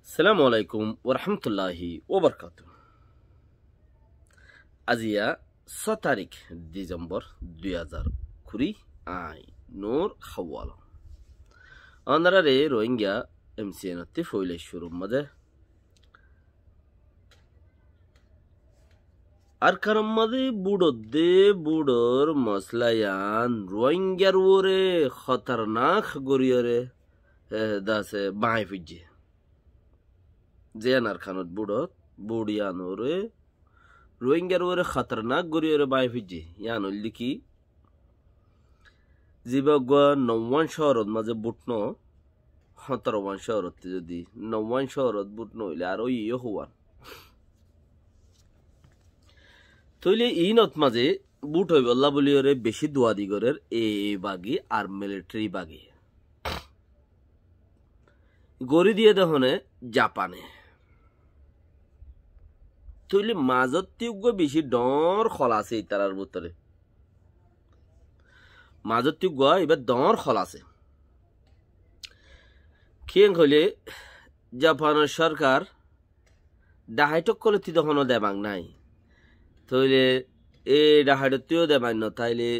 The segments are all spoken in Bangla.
আসসালামু আলাইকুম ওরহমতুল্লাহি ওবরকাতু। আজিয়া 6 তারিখ ডিসেম্বর 2020 আই নূর খাওয়াল অনারারে রোহিঙ্গা এমসিএনতি ফইলে শুরুর মধ্যে আর কারণ মধ্যে বুড়োর মসলায়ান রোহিঙ্গার ওরে খতরনাক গরিয়রে দাসে বাঁই ফুজে জেনার খানত বুড়িয়ানোরে রোহিঙ্গার ওরে খতরনাক গরিয়রে বাঁই ফুজে ইয়ান হইলি কি জিবাগুয়া ৯ শহরত মাঝে বুটনো ১৭ শহরত যদি ৯ শহরত বুটনো হইলে আর ওই হওয়ান তইলে ইনত মাঝে বুট হইব আল্লাহ বলিয়রে বেশি দোয়া দিগরের এ বাগি আর মিলিটারি বাগি গড়ি দিয়ে দেখনে জাপানে তইলে মাজত তীব্র বেশি ডর খলাছে তারার ভিতরে মাজত তীব্র এবার ডর খলাছে খেয়ে হইলে জাপানের সরকার ডাহাইটক করে তখনও দেবাং নাই তইলে এ ডাহাইটিও দেবাং ন তাইলে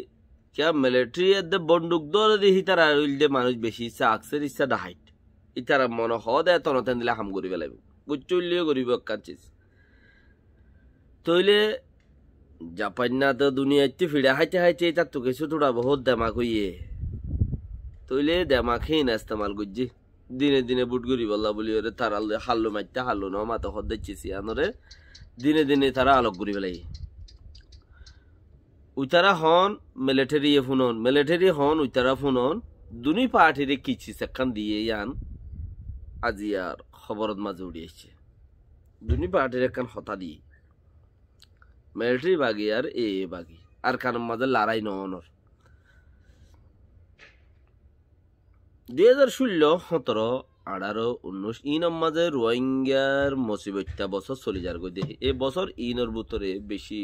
কে মিলিটারি বন্দুক দরে দেখি তারা উইলদে মানুষ বেশি ইচ্ছা আকসের ইচ্ছা ডাহাইট ইতারা মনে হদে তনতেন দিলে হাম করিবে লাগবে গুচ্চুল্লিও করিব কাঁচিস তইলে জাপান না তো দুনিয়াতে ফিরে হাইতে হাইতে তার তো কিছু তোরা বহুত দেমাক হইয়ে তইলে দেমাকেই না ইস্তেমাল করছি দিনে দিনে বুট করি বললা বলি ওরে তারা হাল্লো মারতে হাল্লো ন মাথা হদ দিচ্ছি আনরে দিনে দিনে তারা আলোক করি ফেলাই উইতারা হন মিলিটারি হন উইতারা ফুনন দুনি পার্টিরে কিছি সেখান দিয়ে ইয়ান আজি আর খবরত মাঝে উড়ে এসছে দুনি পার্টির একখান হতা দিয়ে মিলিটারি বাগি আর এ বাগি আর কারণ মাঝে লড়াই নহনর 2016, 17, 18, 19 ইনর মাঝে রোহিঙ্গার মুসিবতটা বছর চলে যার গই দেখি এ বছর ইনর ভিতরে বেশি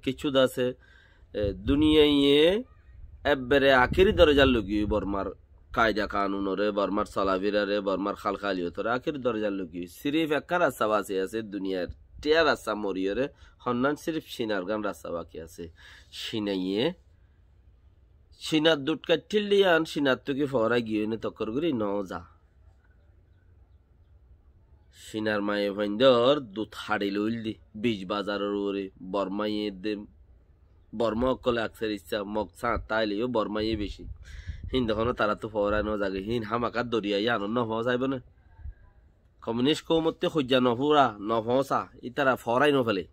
কিছু আছে দুনিয়ায় একবারে আখেরি দরজার লগি বর্মার কায়দা কানুনরে বর্মার চলাফেরারে বর্মার খালখালিয়তরে আখেরি দরজার লগি সিরিফ একটা রাস্তা বাঁচে আছে দুনিয়ার টিয়া রাস্তা মরিয়রে হন্নান সিরিফ সিনার গান রাস্তা বাকি আছে সিনাইয়ে সিনার দুধ কাটিলি আন সিনার তোকে ফরা গিয়ে নে তকর করি ন যা সিনার মায়ে ভাইন্দর দুধ হাড়ি লইল দি বীজ বাজারের ওরে বর্মাইয়ে দে বর্মা অকলে আকসের ইচ্ছা মগ চা তাইলেও বর্মাইয়ে বেশি হিন দেখো তারা তো ফরায় ন জাগে হিন হামাকার দরিয়াই আনন্দ হওয়া যাইব না কমিউনিস্ট কৌমতে সজ্জা নফুরা নফসা ইতারা ফরাই নফেলে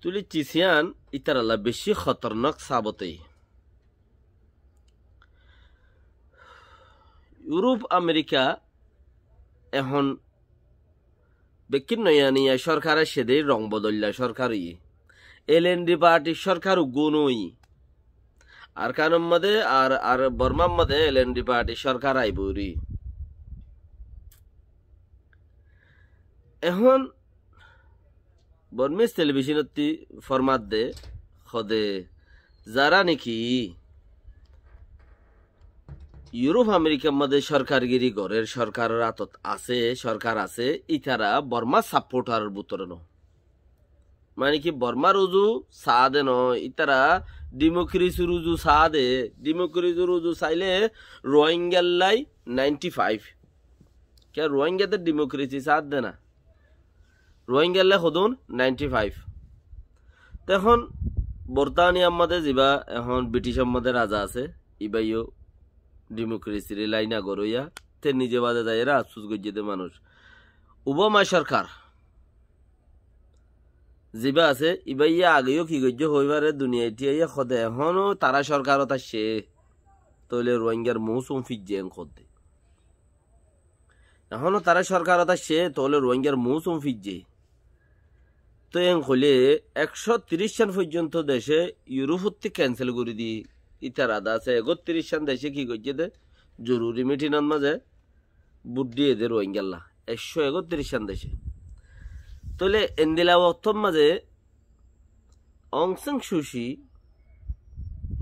তুলি চিসিয়ান ইতারাল্লা বেশি খতরনাক সাবতে ইউরোপ আমেরিকা এখন বেকিন নয়ানি সরকারের সেদে রং বদল্লা সরকারই এলএনডি পার্টির সরকার গুণই আর কানুন মধ্যে আর বর্মার মধ্যে এলএনডি পার্টির সরকার আইবরি এখন বর্মিস টেলিভিশনত ফরমাত দে খদে যারা নাকি ইউরোপ আমেরিকার মধ্যে সরকারগিরি ঘরের সরকারের আতত আছে সরকার আছে ইতারা বর্মা সাপোর্টার বুতরে ন মানে কি বর্মার উজু সাদে ন ইতারা ডেমোক্রেসির উজু সাদে ডেমোক্রেসির উজু চাইলে রোহিঙ্গাল্লাই 95 কে রোহিঙ্গাদের ডেমোক্রেসি সাদ দে না রোহিঙ্গাল্লাই হদুন 95 তখন বর্তানিয়ার মধ্যে যা এখন ব্রিটিশের মধ্যে রাজা আছে ইবাইও ডেমোক্রেসির লাইনা গরইয়া তে নিজে বাদে যায় এরা আফসুস গজ্জিতে মানুষ ওবামা সরকার যা আছে ইবাইয়া আগেও কি গজ্জ হইবারে দুনিয়াটিয়া খদে এখনো তারা সরকারত আসছে তইলে রোহিঙ্গার মৌসুম ফিজেন খদে এখনো তারা সরকারত আসছে তইলে রোহিঙ্গার মৌসুম ফিজে তো এন হলে 130 সাল পর্যন্ত দেশে ইউরোপতে ক্যান্সেল করে দি ইতার আদা আছে 31 সাল দেশে কি করছে দে জরুরি মিটিংর মাঝে বুট দিয়ে দে রোহিঙ্গাল্লা 131 সাল দেশে তলে এন্দিলা অর্থম মাঝে অংসাং সুশি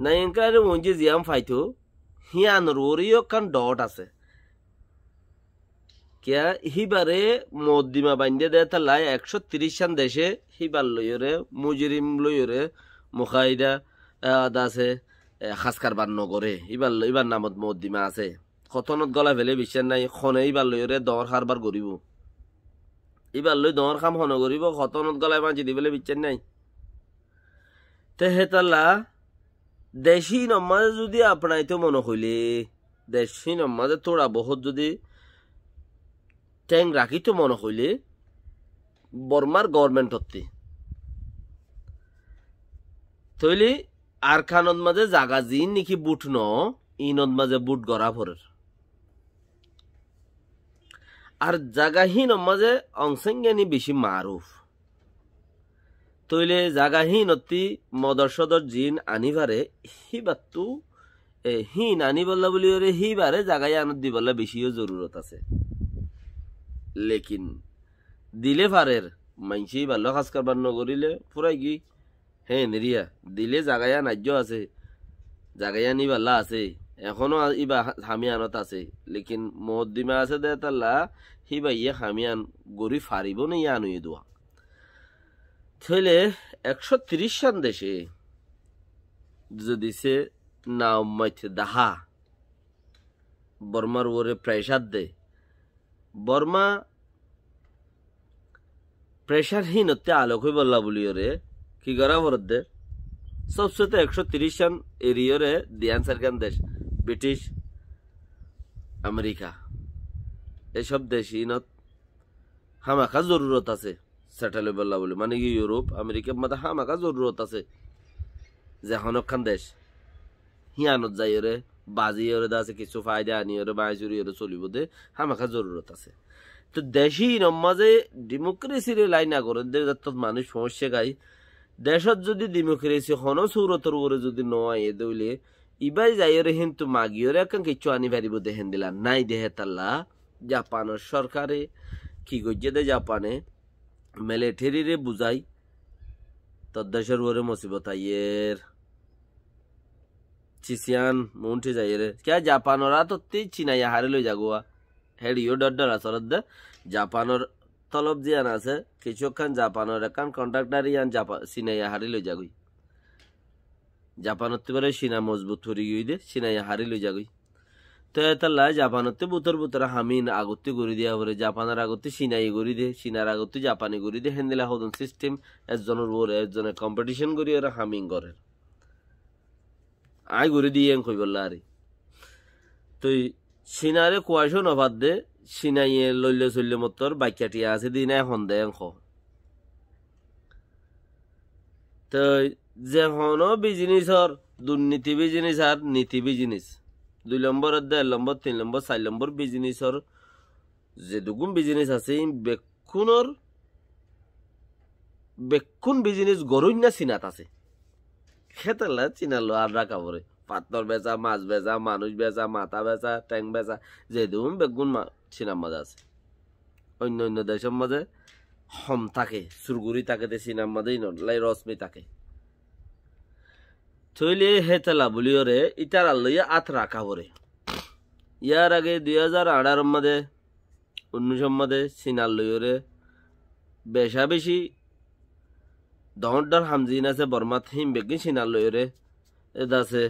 নাইকারে মঞ্জে জিয়াম ফাইতো হিয়ান রোরিও কান ডট আছে কিয়া হিবারে মদ্দিমা বান্ধে দেয় তাল্লাই 130 দেশে হিবার লইরে মুজরিম লইরে মুখাইদা আছে খাসকার বান্ন করে ইবার নামত মদ্দিমা আছে খতনত গলা ফেলে বিশ্বাস নাই খনে ইবার লইরে দর হারবার করিব ইবার লই দর খাম হন করিব খতনত গলায় মাঝি দিবলে বিশ্বাস নাই তে হেতাল্লা দেশি নমাজে যদি আপনাইতে মনে হইলে দেশি নমাজে তোরা বহুত যদি ট্যাং রাখিতে মনে হইলে বর্মার গভর্নমেন্ট হতে তৈলি আর খানত মাঝে জাগা জিন নাকি বুট ন ইনত মাঝে বুট গড়া ভরের আর জাগাহীন মাঝে অংশজ্ঞানী বেশি মারুফ তৈলে জাগাহীন অতি মদর সদর জিন আনিবারে হিবাতু হিন আনি বললা বলি ওরে হিবারে জাগাই আনত দি বললা বেশিও জরুরত আছে লেকিন দিলে পারের মাইনসি ভালো কাজ করবার নগরিলে পুরাই কি হে নেরিয়া দিলে জাগায়া নাজ্য আছে জাগায়া নি ভাল্লা আছে এখনো ইবা হামিয়ানত আছে লেকিন মহদ্দিমা আছে দে তাল্লা হিবা ইয়ে হামিয়ান গরি ফারিব না ইয়া নুয়ে দোয়া থইলে 130 দেশে যদি সে নাও মাইতে দাহা বর্মার ওরে প্রেসার দে বর্মা প্রেসারহীনতে আলোক হয়ে বললা বলি ওরে কি করা ভরত দে সবচেয়ে 130 এরিয়রে দিয়ান সারকান দেশ ব্রিটিশ আমেরিকা এসব দেশ ইনত হামাকা জরুরত আছে সেটেল বললা বলি মানে কি ইউরোপ আমেরিকার মধ্যে হামাকা জরুরত আছে যে হনখান দেশ হিয়ানত যাই ওরে বাজি ওরে আছে কিছু ফায়দা আনি ওরে বাঁচুরি ওরে চলিব দে হামাকা জরুরত আছে তো দেশি নমাজে ডেমোক্রেসির লাইন না করে মানুষ সমস্যা গাই দেশত যদি ডেমোক্রেসি হন সৌরতর ওরে যদি নয় দইলে ইবাই যাইরে কিন্তু মাগিওরে এখন কিছু আনি পারিব দেখেন দিলা নাই দেহে তাল্লা জাপানের সরকারে কি করছে দে জাপানে মিলিটারিরে বুঝাই তোর দেশের ওরে মুসিবত আইয়ের চিসিয়ান মন্টে যাইরে কে জাপানরা তো চিনাইয়া হারে লই যাগুয়া হেডিও ডর আসরত দে জাপানের তলব জিয়ান আছে কিছুক্ষণ জাপানের একান কন্ট্রাক্টার ইয়ান সিনাইয়া হারি লই যাগুই জাপানত বলে সিনা মজবুত হরি গই দে সিনাইয়া হারি লই যাগুই তো এতাল্লা জাপানতে বুতর বুতর হামিন আগতে গড়ি দিয়া পরে জাপানের আগতে সিনাই গড়ি দে সিনার আগতে জাপানি গড়ি দে হেন্দিলা হদন সিস্টেম একজনের ওর একজনের কম্পিটিশন করি ওরা হামিং করে আই গড়ি দিয়ে কই বললা আরে তো সিনারে কুয়াশো নভাত দে সিনাইয়ে লইলে চললে মতর বাক্যাটিয়া আছে দিনে এখন দে অংশ তো যেন বিজনেসর দুর্নীতি বিজনেস আর নীতি বিজনেস 2 নম্বর 1 নম্বর 3 নম্বর 4 নম্বর বিজনেসর যে দুগুণ বিজনেস আছে বেকুন বিজনেস গরুই না চিনাত আছে খেতাল্লা চিনালো আর রাখা পরে পাথর বেচা মাছ বেচা মানুষ বেচা মাথা বেচা ট্যাং বেচা যে দুম বেগুন চিনার মাঝে আছে অন্য অন্য দেশের মাঝে হম থাকে সুরগুড়ি থাকে চিনার মাঝেই নয় রশ্মি থাকে থইলে হেতেলা বলিওরে ইটার লইয়া আত রাখা পরে ইয়ার আগে 2018 মধ্যে 19 মধ্যে চিনার লইরে বেশা বেশি দহডর হামজিন আছে বর্মাত হিম বেগিন চিনার লইরে এটা আছে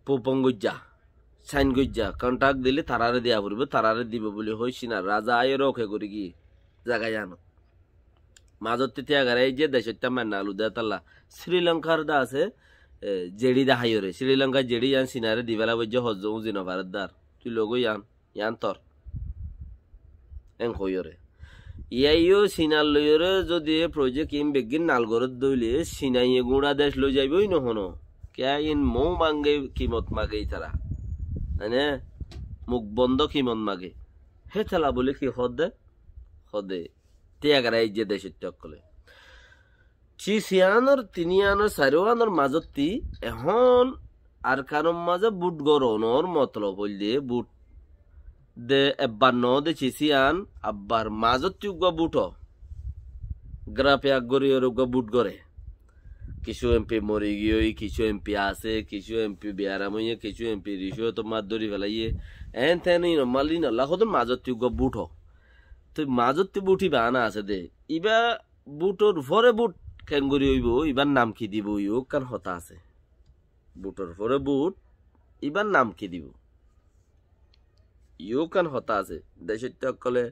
পোপঙ্গুজ্জা সাইন গুজ্জা কন্ট্রাক্ট দিলে তারারে দিয়া পড়ব তারারে দিব বলে হইছি না রাজা আয়ের ওকে করি কি জায়গায় জানো মাজত তেতিয়া গারে এই যে দেশটা মান্না আলু দে তাল্লা শ্রীলঙ্কার দা আছে জেডি দা হাইরে শ্রীলঙ্কা জেডি ইয়ান সিনারে দিবেলা বজ্জ হজ উজিন ভারতদার তুই লগো ইয়ান তোর এং কইরে ইয়াইও সিনার লইরে যদি প্রজেক্ট ইম বেগিন নালগরত দইলে সিনাইয়ে গুড়া দেশ লই যাইবই নহনো क्या इन मो मांगे कीमत मागे तारा है मुख बंद कीमत मागे हे चला बोले कि हदे त्यागारा जे देश टकले चिसियानर तिनियानर सारोयानर মাজতি এখন আর কারণ মাঝে বুট গরনোর মতলব হইলে বুট দে এবার ন দে চিসিয়ান আবার মাজতি উগা বুট গ্রাপে আগরি ওর উগা বুট গরে কিছু এমপি মরে গিয়ে কিছু এমপি আছে কিছু এমপি বিয়ারাম হইয়ে কিছু এমপি রিসো তো মাছ ধরি ফেলাইয়ে এন তেন মালি না লাখ মাজত বুট তুই মাজত বুটি বানা আছে দে ইবা বুটর ভরে বুট কেন করি হইব ইবার নাম কি দিব ইও কান হতা আছে বুটর ভরে বুট ইবার নাম কি দিব ইও কান হতা আছে দেশত কলে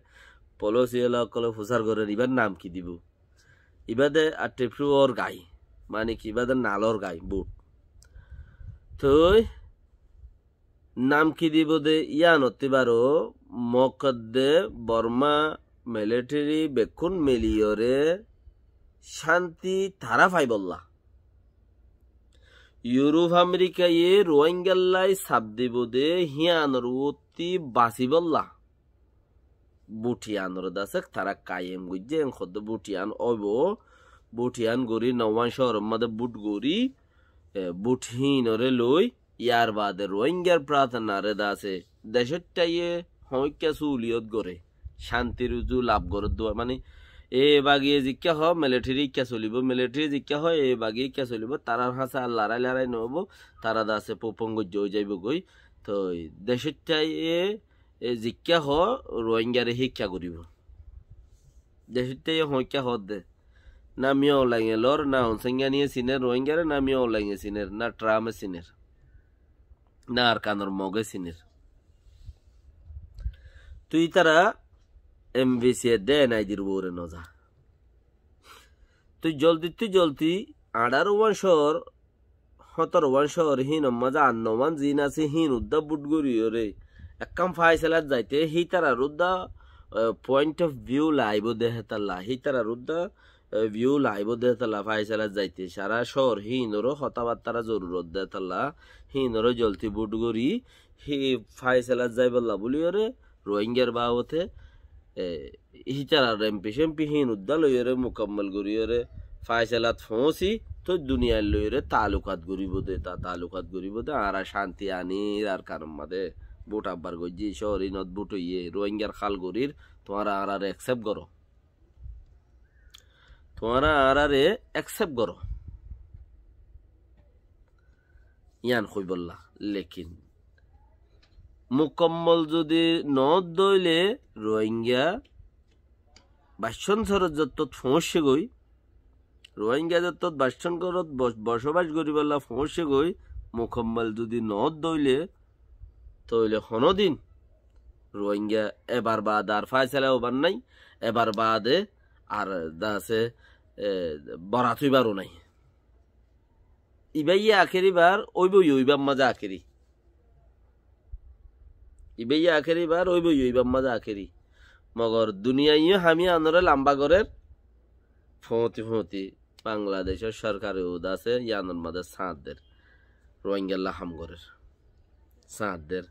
পলসিয়ালা কলে ফুসার করে ইবার নাম কি দিব ইবাদে আটেফ্রুর গাই মানে কি ইবাদে নালর গাই বুট তুই নাম কি দিব দে ইয়া নতি বারো মকদ্দে বর্মা মিলিটারি বেকুন মিলিয়রে শান্তি ধারা ফাই বললা ইউরোপ আমেরিকা ইয়ে রোহিঙ্গাল্লাই সাব দিব দে হিয়ানর অতি বাসি বললা বুটিয়ানর দাসে তারা কায়েম গুজে খদ্দ বুটিয়ান অব বুটিয়ান গরি নওয়ান শহর মধ্যে বুট গরি বুটহীনরে লই ইয়ার বাদে রোহিঙ্গার প্রার্থনারে দাসে দেশটাইয়ে হইকা সুলিয়ত গড়ে শান্তির উজু লাভ করে দোয়া মানে এ বাগিয়ে জিজ্ঞা হয় মিলিটারি ইচ্ছা চলিব মিলিটারি জিজ্ঞা হয় এ বাগিয়ে ইচ্ছা চলিব তারার হাসা আর লড়াই লড়াই নহব তারা দাসে পোপঙ্গজ্য হয়ে যাইব গই তো দেশটাইয়ে জিজ্ঞা হ রোহিঙ্গারে শিক্ষা করিব দেশটাইয়ে হইকা হদ দে না মিয়া ওলাইঙে লর না হনসেঙ্গা নিয়ে সিনের রোহিঙ্গারে না মিয়া ওলাইঙে সিনের না ট্রামে সিনের না আর কানর মগে সিনের তুই তারা এমবিসি দে নাই দির বউরে নজা তুই জলদি 17 হিন মজা আন্নমান জিন আছে হিন উদ্দা বুটগুরি রে একদম ফাইসালাত যাইতে হি তারা রুদ্দা পয়েন্ট অফ ভিউ লাইব দেহতাল্লা হি তারা রুদ্দা ভিউ লাইব দেহতাল্লা ফাইসালাত যাইতে সারা শহর হিনরও হতাবার্তারা জরুরত দেহতাল্লা হিনরও জলদি বুটগুরি হি ফাইসালাত যাইবল্লা বলি রে রোহিঙ্গার বাবতে হিতারা এমপি হিন উদ্দা লইরে মুকম্মল করিরে ফাইসালাত ফসি তো দুনিয়ার লইরে তালুকাত গরিব দে তা তালুকাত গরিব দে আর শান্তি আনি আর কারণ মাদে বুট আব্বার গজি শহরি নত বুট ইয়ে রোহিঙ্গার খাল গরির তোমারা আর একসেপ্ট করো তোমারা আর একসেপ্ট করো ইয়ান কই বললা লেকিন মুকম্মল যদি নদ দইলে রোহিঙ্গা বাসন সরত যত ফসে গই রোহিঙ্গা যত বাসন করত বসবাস করি বললা ফসে গই মুকম্মল যদি নদ দইলে তইলে হনদিন রোহিঙ্গা এবার বাদ আর ফাইসালা ওবার নাই এবার বাদে আর দাসে বরাত হইবারও নাই ইবাইয়া আখেরি বার ওইবার মজা আখেরি ইবাইয়া আখেরি বার ওইবার মজা আখেরি মগর দুনিয়ায় হামি আনরে লাম্বা গরের ফতি বাংলাদেশের সরকারের উদাসে ইয়ানর মাঝে সাঁতদের রোহিঙ্গাল্লা হাম গরের সাঁতদের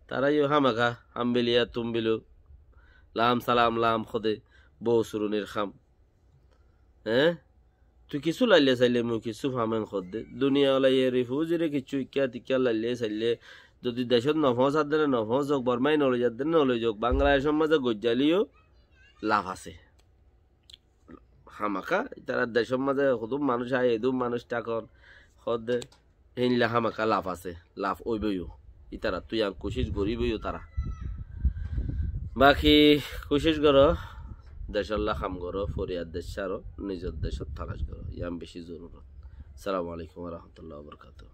তারাই হামাখা হামবিলিয়া তুমবিলু লাম সালাম লাম খদে বউ সুরুনির খাম হ্যাঁ তুই কিছু লাইলে চাইলে মুই কিছু ফামেন খদে দুনিয়া ওলাইয়ে রিফিউজিরে কিছু ইকা টিকা লাইলে চাইলে যদি দেশত নফসার দেনে নফস হোক বর্মাই নলে যার দেনে নলে যোগ বাংলাদেশের মাঝে গজ্জালিও লাভ আছে হামাকা তারা দেশের মাঝে সদুম মানুষ আয় এদুম মানুষ টাকন খদে হিনলে হামাকা লাভ আছে লাভ ওইবইও ইতারা তুই আর কোশিশ করিবইও তারা বাকি কোশিশ করো দেশাল্লাহ খাম করো ফরিয়াদ দেশ সারো নিজের দেশত থাকাস করো ইয়াম বেশি জরুরত। আসসালামু আলাইকুম ওয়া রাহমাতুল্লাহি ওয়া বারাকাতুহু।